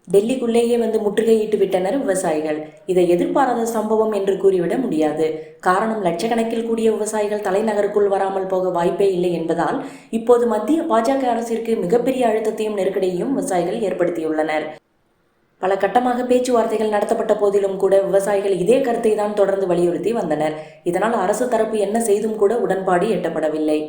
டெல்லிக்குள்ளேயே வந்து முற்றுகையிட்டு விட்டனர் விவசாயிகள். இதை எதிர்பாராத சம்பவம் என்று கூறிவிட முடியாது. காரணம், லட்சக்கணக்கில் கூடிய விவசாயிகள் தலைநகருக்குள் வராமல் போக வாய்ப்பே இல்லை என்பதால் இப்போது மத்திய பாஜக அரசிற்கு மிகப்பெரிய அழுத்தத்தையும் நெருக்கடியையும் விவசாயிகள் ஏற்படுத்தியுள்ளனர். பல கட்டமாக பேச்சுவார்த்தைகள் நடத்தப்பட்ட போதிலும் கூட விவசாயிகள் இதே கருத்தை தான் தொடர்ந்து வலியுறுத்தி வந்தனர். இதனால் அரசு தரப்பு என்ன செய்தும் கூட உடன்பாடு எட்டப்படவில்லை.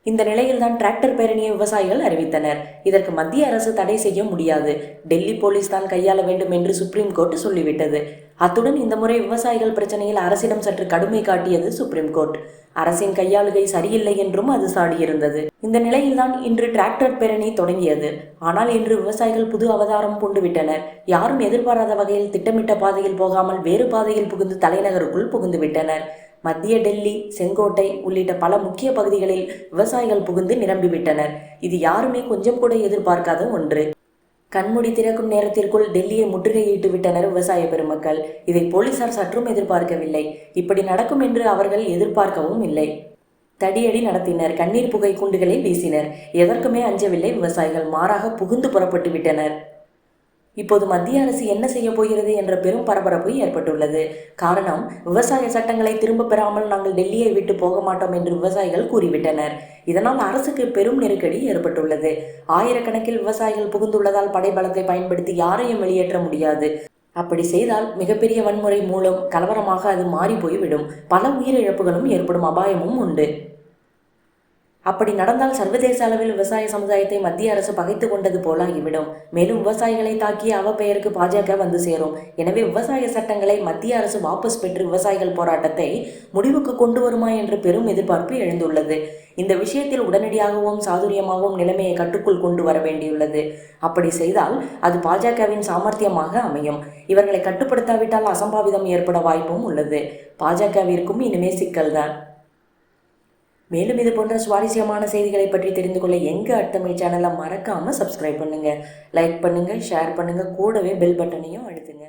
இந்த நிலையில்தான் டிராக்டர் பேரணியை விவசாயிகள் அறிவித்தனர். இதற்கு மத்திய அரசு தடை செய்ய முடியாது, டெல்லி போலீஸ் தான் கையாள வேண்டும் என்று சுப்ரீம் கோர்ட் சொல்லிவிட்டது. அத்துடன் இந்த முறை விவசாயிகள் பிரச்சனையில் அரசிடம் சற்று கடுமை காட்டியது சுப்ரீம் கோர்ட். அரசின் கையாளுகை சரியில்லை என்றும் அது சாடியிருந்தது. இந்த நிலையில்தான் இன்று டிராக்டர் பேரணி தொடங்கியது. ஆனால் இன்று விவசாயிகள் புது அவதாரம் பூண்டுவிட்டனர். யாரும் எதிர்பாராத வகையில் திட்டமிட்ட பாதையில் போகாமல் வேறு பாதையில் புகுந்து தலைநகருக்குள் புகுந்து விட்டனர். மத்திய டெல்லி, செங்கோட்டை உள்ளிட்ட பல முக்கிய பகுதிகளில் விவசாயிகள் புகுந்து நிரம்பிவிட்டனர். இது யாருமே கொஞ்சம் கூட எதிர்பார்க்காத ஒன்று. கண்மூடி திறக்கும் நேரத்திற்குள் டெல்லியை முற்றுகையிட்டு விட்டனர் விவசாய பெருமக்கள். இதை போலீசார் சற்றும் எதிர்பார்க்கவில்லை. இப்படி நடக்கும் என்று அவர்கள் எதிர்பார்க்கவும் இல்லை. தடியடி நடத்தினர், கண்ணீர் புகை குண்டுகளை வீசினர். எதற்குமே அஞ்சவில்லை விவசாயிகள், மாறாக புகுந்து புறப்பட்டு விட்டனர். இப்போது மத்திய அரசு என்ன செய்ய போகிறது என்ற பெரும் பரபரப்பு ஏற்பட்டுள்ளது. காரணம், விவசாய சட்டங்களை திரும்ப பெறாமல் நாங்கள் டெல்லியை விட்டு போக மாட்டோம் என்று விவசாயிகள் கூறிவிட்டனர். இதனால் அரசுக்கு பெரும் நெருக்கடி ஏற்பட்டுள்ளது. ஆயிரக்கணக்கில் விவசாயிகள் புகுந்துள்ளதால் படைபலத்தை பயன்படுத்தி யாரையும் வெளியேற்ற முடியாது. அப்படி செய்தால் மிகப்பெரிய வன்முறை மூலம் கலவரமாக அது மாறி போய்விடும். பல உயிரிழப்புகளும் ஏற்படும் அபாயமும் உண்டு. அப்படி நடந்தால் சர்வதேச அளவில் விவசாய சமுதாயத்தை மத்திய அரசு பகைத்து கொண்டது போலாகிவிடும். மேலும் விவசாயிகளை தாக்கிய அவப்பெயருக்கு பாஜக வந்து சேரும். எனவே விவசாய சட்டங்களை மத்திய அரசு வாபஸ் பெற்று விவசாயிகள் போராட்டத்தை முடிவுக்கு கொண்டு வருமா என்று பெரும் எதிர்பார்ப்பு எழுந்துள்ளது. இந்த விஷயத்தில் உடனடியாகவும் சாதுரியமாகவும் நிலைமையை கட்டுக்குள் கொண்டு வர வேண்டியுள்ளது. அப்படி செய்தால் அது பாஜகவின் சாமர்த்தியமாக அமையும். இவர்களை கட்டுப்படுத்தாவிட்டால் அசம்பாவிதம் ஏற்பட வாய்ப்பும் உள்ளது. பாஜகவிற்கும் இனிமே சிக்கல்தான். மேலும் இது போன்ற சுவாரஸ்யமான செய்திகளை பற்றி தெரிந்து கொள்ள எங்கள் அட்டமில் சேனலை மறக்காமல் சப்ஸ்கிரைப் பண்ணுங்கள், லைக் பண்ணுங்கள், ஷேர் பண்ணுங்கள், கூடவே பெல் பட்டனையும் அழுத்துங்க.